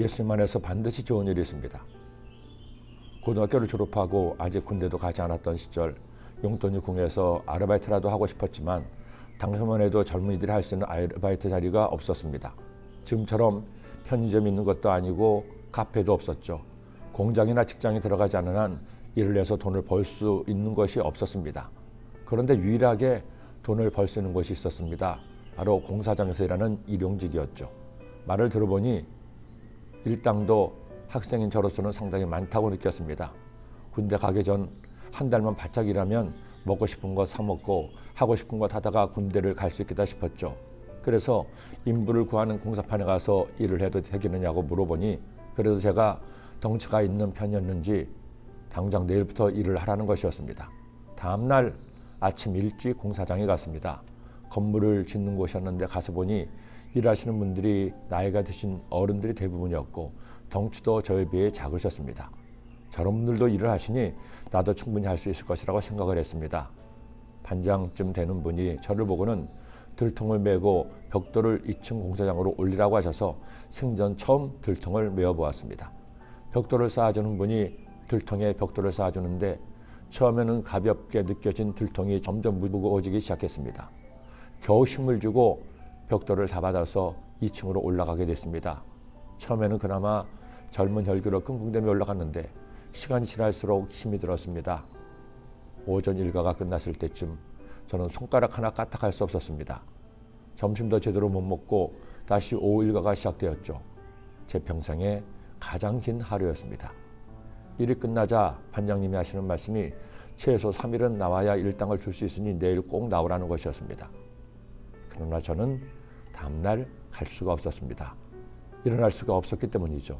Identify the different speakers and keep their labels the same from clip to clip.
Speaker 1: 예수님 안에서 반드시 좋은 일이 있습니다. 고등학교를 졸업하고 아직 군대도 가지 않았던 시절 용돈이 궁해서 아르바이트라도 하고 싶었지만 당시만 해도 젊은이들이 할 수 있는 아르바이트 자리가 없었습니다. 지금처럼 편의점이 있는 것도 아니고 카페도 없었죠. 공장이나 직장에 들어가지 않는 한 일을 해서 돈을 벌 수 있는 것이 없었습니다. 그런데 유일하게 돈을 벌 수 있는 곳이 있었습니다. 바로 공사장에서 일하는 일용직이었죠. 말을 들어보니 일당도 학생인 저로서는 상당히 많다고 느꼈습니다. 군대 가기 전 한 달만 바짝 일하면 먹고 싶은 거 사 먹고 하고 싶은 거 하다가 군대를 갈 수 있겠다 싶었죠. 그래서 인부를 구하는 공사판에 가서 일을 해도 되겠느냐고 물어보니 그래도 제가 덩치가 있는 편이었는지 당장 내일부터 일을 하라는 것이었습니다. 다음 날 아침 일찍 공사장에 갔습니다. 건물을 짓는 곳이었는데 가서 보니 일하시는 분들이 나이가 드신 어른들이 대부분이었고 덩치도 저에 비해 작으셨습니다. 저런 분들도 일을 하시니 나도 충분히 할 수 있을 것이라고 생각을 했습니다. 반장쯤 되는 분이 저를 보고는 들통을 메고 벽돌을 2층 공사장으로 올리라고 하셔서 생전 처음 들통을 메어 보았습니다. 벽돌을 쌓아주는 분이 들통에 벽돌을 쌓아주는데 처음에는 가볍게 느껴진 들통이 점점 무거워지기 시작했습니다. 겨우 힘을 주고 벽돌을 잡아다서 2층으로 올라가게 됐습니다. 처음에는 그나마 젊은 혈기로 끙끙대며 올라갔는데 시간이 지날수록 힘이 들었습니다. 오전 일과가 끝났을 때쯤 저는 손가락 하나 까딱할 수 없었습니다. 점심도 제대로 못 먹고 다시 오후 일과가 시작되었죠. 제 평생에 가장 긴 하루였습니다. 일이 끝나자 반장님이 하시는 말씀이 최소 3일은 나와야 일당을 줄 수 있으니 내일 꼭 나오라는 것이었습니다. 그러나 저는 다음날 갈 수가 없었습니다. 일어날 수가 없었기 때문이죠.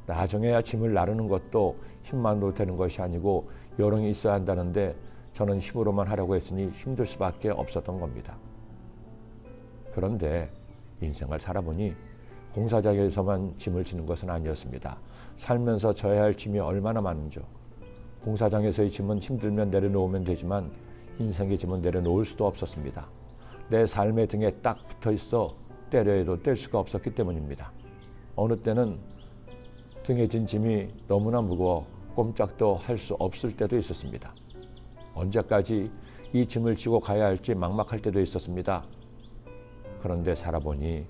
Speaker 1: 나중에야 짐을 나르는 것도 힘만으로 되는 것이 아니고 요령이 있어야 한다는데 저는 힘으로만 하려고 했으니 힘들 수밖에 없었던 겁니다. 그런데 인생을 살아보니 공사장에서만 짐을 지는 것은 아니었습니다. 살면서 져야 할 짐이 얼마나 많은죠. 공사장에서의 짐은 힘들면 내려놓으면 되지만 인생의 짐은 내려놓을 수도 없었습니다. 내 삶의 등에 딱 붙어 있어 때려 해도 뗄 수가 없었기 때문입니다. 어느 때는 등에 진 짐이 너무나 무거워 꼼짝도 할 수 없을 때도 있었습니다. 언제까지 이 짐을 지고 가야 할지 막막할 때도 있었습니다. 그런데 살아보니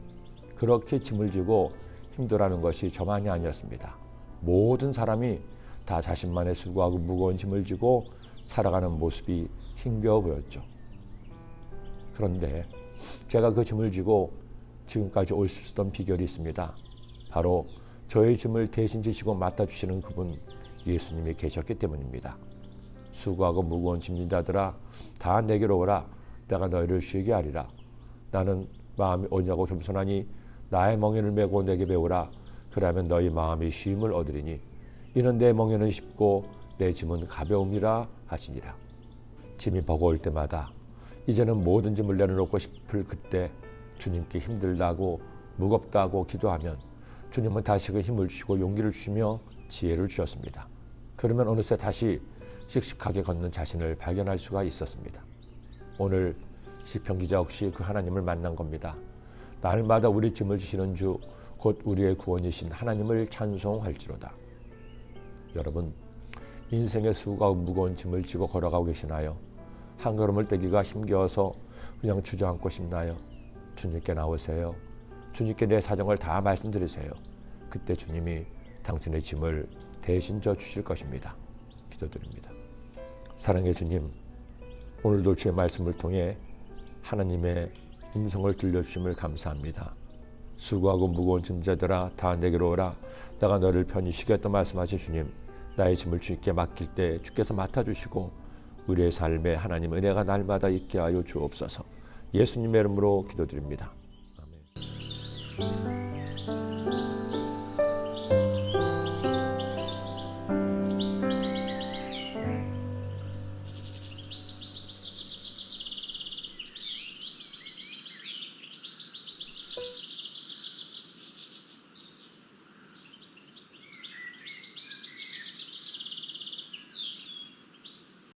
Speaker 1: 그렇게 짐을 지고 힘들어하는 것이 저만이 아니었습니다. 모든 사람이 다 자신만의 수고하고 무거운 짐을 지고 살아가는 모습이 힘겨워 보였죠. 그런데 제가 그 짐을 지고 지금까지 올 수 있었던 비결이 있습니다. 바로 저의 짐을 대신 지시고 맡아주시는 그분 예수님이 계셨기 때문입니다. 수고하고 무거운 짐진 자들아 다 내게로 오라. 내가 너희를 쉬게 하리라. 나는 마음이 온유하고 겸손하니 나의 멍에를 메고 내게 배우라. 그러면 너희 마음이 쉼을 얻으리니 이는 내 멍에는 쉽고 내 짐은 가벼움이라 하시니라. 짐이 버거울 때마다 이제는 모든 짐을 내려놓고 싶을 그때 주님께 힘들다고 무겁다고 기도하면 주님은 다시 그 힘을 주시고 용기를 주시며 지혜를 주셨습니다. 그러면 어느새 다시 씩씩하게 걷는 자신을 발견할 수가 있었습니다. 오늘 시편 기자 역시 그 하나님을 만난 겁니다. 날마다 우리 짐을 지시는 주 곧 우리의 구원이신 하나님을 찬송할지로다. 여러분, 인생의 수고하고 무거운 짐을 지고 걸어가고 계시나요? 한 걸음을 떼기가 힘겨워서 그냥 주저앉고 싶나요? 주님께 나오세요. 주님께 내 사정을 다 말씀드리세요. 그때 주님이 당신의 짐을 대신 져 주실 것입니다. 기도드립니다. 사랑의 주님, 오늘도 주의 말씀을 통해 하나님의 음성을 들려주심을 감사합니다. 수고하고 무거운 짐자들아 다 내게로 오라. 내가 너를 편히 쉬겠다 말씀하신 주님, 나의 짐을 주님께 맡길 때 주께서 맡아주시고 우리의 삶에 하나님 은혜가 날마다 있게 하여 주옵소서. 예수님의 이름으로 기도드립니다. 아멘.